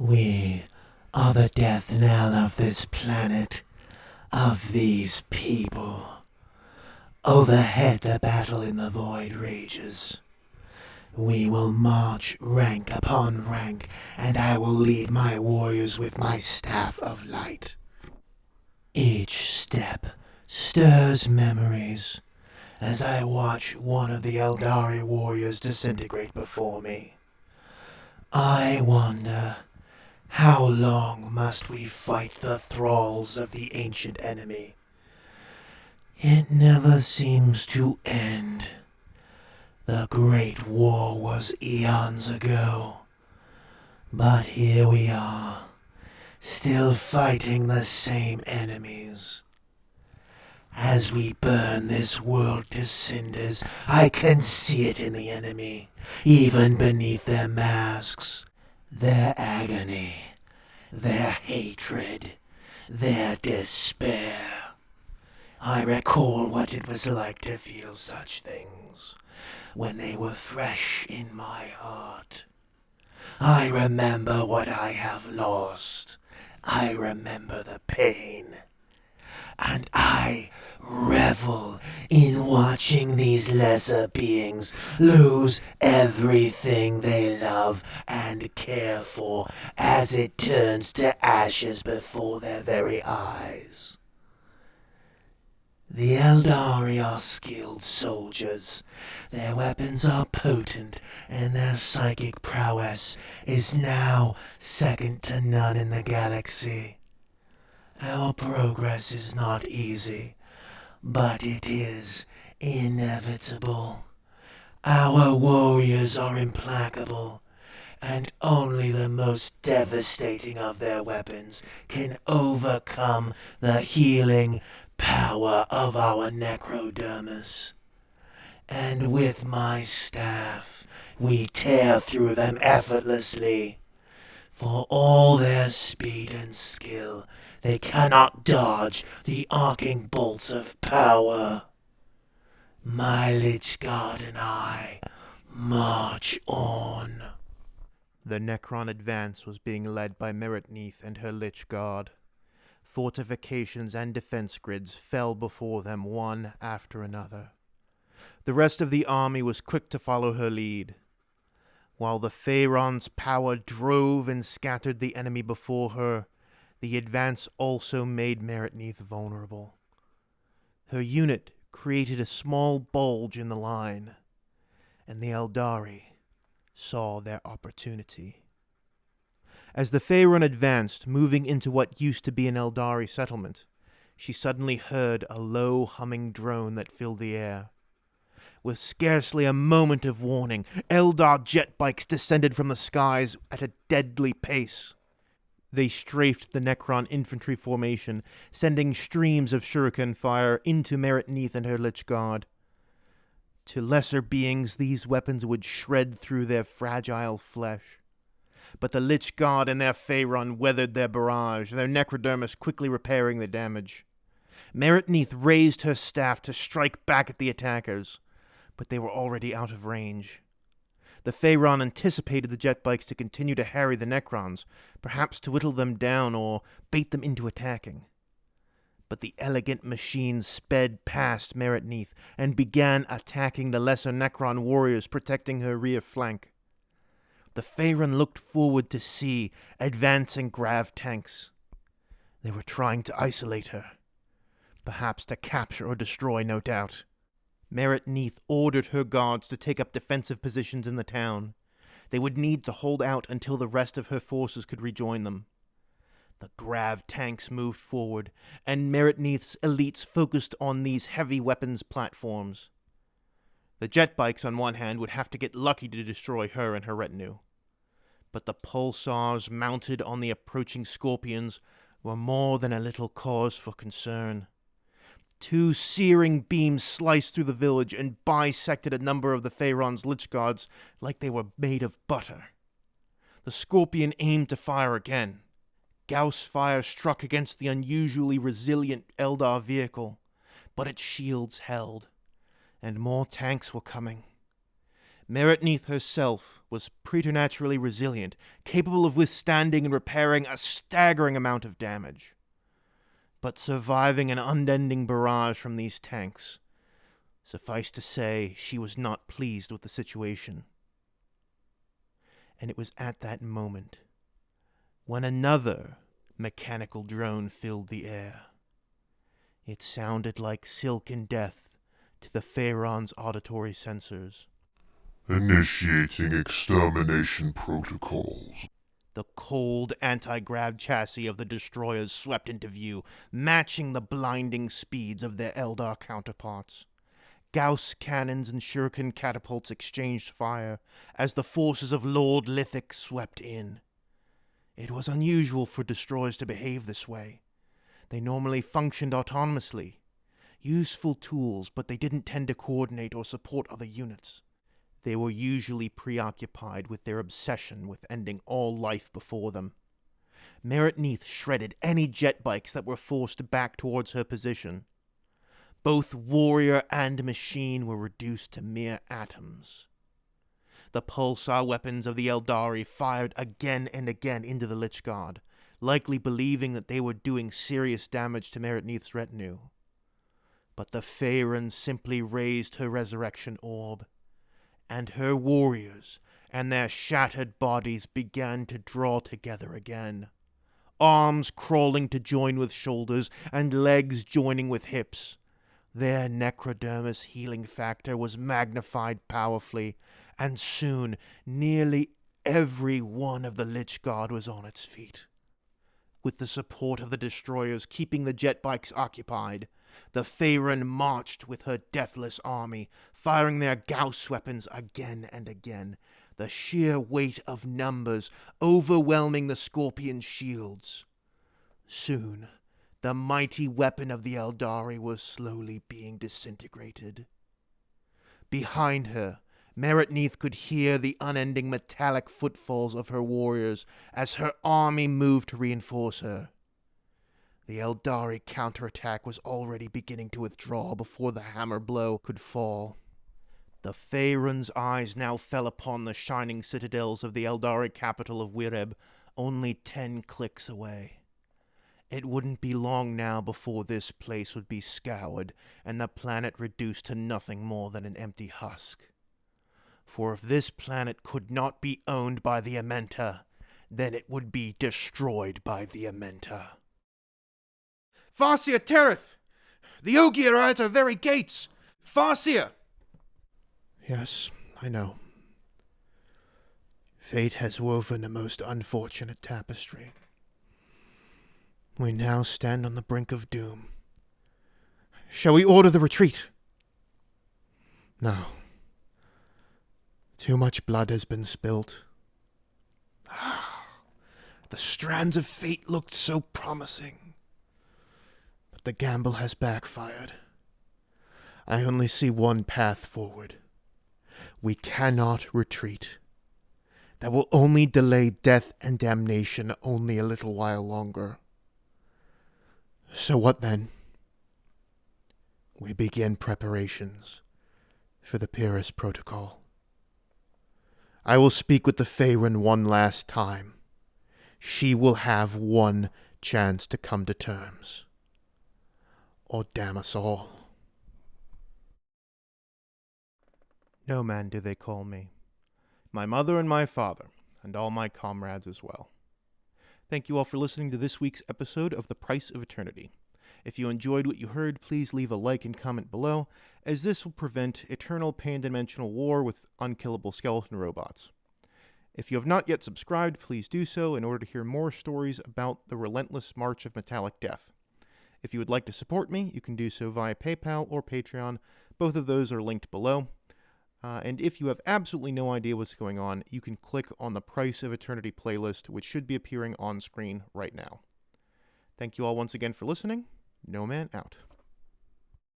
We are the death knell of this planet, of these people. Overhead the battle in the void rages. We will march rank upon rank, and I will lead my warriors with my staff of light. Each step stirs memories as I watch one of the Eldari warriors disintegrate before me. I wonder, how long must we fight the thralls of the ancient enemy? It never seems to end. The Great War was eons ago, but here we are, still fighting the same enemies. As we burn this world to cinders, I can see it in the enemy, even beneath their masks. Their agony, their hatred, their despair. I recall what it was like to feel such things when they were fresh in my heart. I remember what I have lost. I remember the pain. And I revel in watching these lesser beings lose everything they love and care for as it turns to ashes before their very eyes. The Eldari are skilled soldiers. Their weapons are potent, and their psychic prowess is now second to none in the galaxy. Our progress is not easy, but it is inevitable. Our warriors are implacable, and only the most devastating of their weapons can overcome the healing power of our necrodermis. And with my staff, we tear through them effortlessly. For all their speed and skill, they cannot dodge the arcing bolts of power. My Lich God and I march on. The Necron advance was being led by Meritneith and her Lich Guard. Fortifications and defense grids fell before them one after another. The rest of the army was quick to follow her lead. While the Pharaon's power drove and scattered the enemy before her, the advance also made Meritneith vulnerable. Her unit created a small bulge in the line, and the Eldari saw their opportunity. As the Pharaon advanced, moving into what used to be an Eldari settlement, she suddenly heard a low humming drone that filled the air. With scarcely a moment of warning, Eldar jet bikes descended from the skies at a deadly pace. They strafed the Necron infantry formation, sending streams of shuriken fire into Meritneith and her Lich Guard. To lesser beings, these weapons would shred through their fragile flesh. But the Lich Guard and their Pharaon weathered their barrage, their necrodermis quickly repairing the damage. Meritneith raised her staff to strike back at the attackers, but they were already out of range. The Pharaon anticipated the jet bikes to continue to harry the Necrons, perhaps to whittle them down or bait them into attacking. But the elegant machines sped past Meritneith and began attacking the lesser Necron warriors protecting her rear flank. The Pharaon looked forward to see advancing grav tanks. They were trying to isolate her, perhaps to capture or destroy, no doubt. Meritneith ordered her guards to take up defensive positions in the town. They would need to hold out until the rest of her forces could rejoin them. The grav tanks moved forward, and Meritneith's elites focused on these heavy weapons platforms. The jet bikes, on one hand, would have to get lucky to destroy her and her retinue. But the pulsars mounted on the approaching scorpions were more than a little cause for concern. 2 searing beams sliced through the village and bisected a number of the Pharaon's Lich Guards like they were made of butter. The scorpion aimed to fire again. Gauss fire struck against the unusually resilient Eldar vehicle, but its shields held, and more tanks were coming. Meritneith herself was preternaturally resilient, capable of withstanding and repairing a staggering amount of damage. But surviving an unending barrage from these tanks, suffice to say, she was not pleased with the situation. And it was at that moment when another mechanical drone filled the air. It sounded like silken death to the Pharaon's auditory sensors. Initiating extermination protocols. The cold anti-grav chassis of the destroyers swept into view, matching the blinding speeds of their Eldar counterparts. Gauss cannons and shuriken catapults exchanged fire as the forces of Lord Lithic swept in. It was unusual for destroyers to behave this way. They normally functioned autonomously. Useful tools, but they didn't tend to coordinate or support other units. They were usually preoccupied with their obsession with ending all life before them. Meritneith shredded any jet bikes that were forced back towards her position. Both warrior and machine were reduced to mere atoms. The pulsar weapons of the Eldari fired again and again into the Lich Guard, likely believing that they were doing serious damage to Meritneith's retinue. But the Pharaon simply raised her resurrection orb, and her warriors and their shattered bodies began to draw together again, arms crawling to join with shoulders and legs joining with hips. Their necrodermis healing factor was magnified powerfully, and soon nearly every one of the Lich Guard was on its feet. With the support of the destroyers keeping the jet bikes occupied, the Pharaon marched with her deathless army, firing their Gauss weapons again and again, the sheer weight of numbers overwhelming the Scorpion shields. Soon, the mighty weapon of the Eldari was slowly being disintegrated. Behind her, Meritneith could hear the unending metallic footfalls of her warriors as her army moved to reinforce her. The Eldari counterattack was already beginning to withdraw before the hammer blow could fall. The Pharaon's eyes now fell upon the shining citadels of the Eldari capital of Wireb, only 10 clicks away. It wouldn't be long now before this place would be scoured and the planet reduced to nothing more than an empty husk. For if this planet could not be owned by the Amenta, then it would be destroyed by the Amenta. Farsia Terith! The Ogier are at our very gates! Farsia! Yes, I know. Fate has woven a most unfortunate tapestry. We now stand on the brink of doom. Shall we order the retreat? No. Too much blood has been spilt. The strands of fate looked so promising. But the gamble has backfired. I only see one path forward. We cannot retreat. That will only delay death and damnation only a little while longer. So what then? We begin preparations for the Pyrrhus Protocol. I will speak with the Pharaon one last time. She will have one chance to come to terms. Or damn us all. No man do they call me. My mother and my father, and all my comrades as well. Thank you all for listening to this week's episode of The Price of Eternity. If you enjoyed what you heard, please leave a like and comment below, as this will prevent eternal pan-dimensional war with unkillable skeleton robots. If you have not yet subscribed, please do so in order to hear more stories about the relentless march of metallic death. If you would like to support me, you can do so via PayPal or Patreon. Both of those are linked below. And if you have absolutely no idea what's going on, you can click on the Price of Eternity playlist, which should be appearing on screen right now. Thank you all once again for listening. No Man out.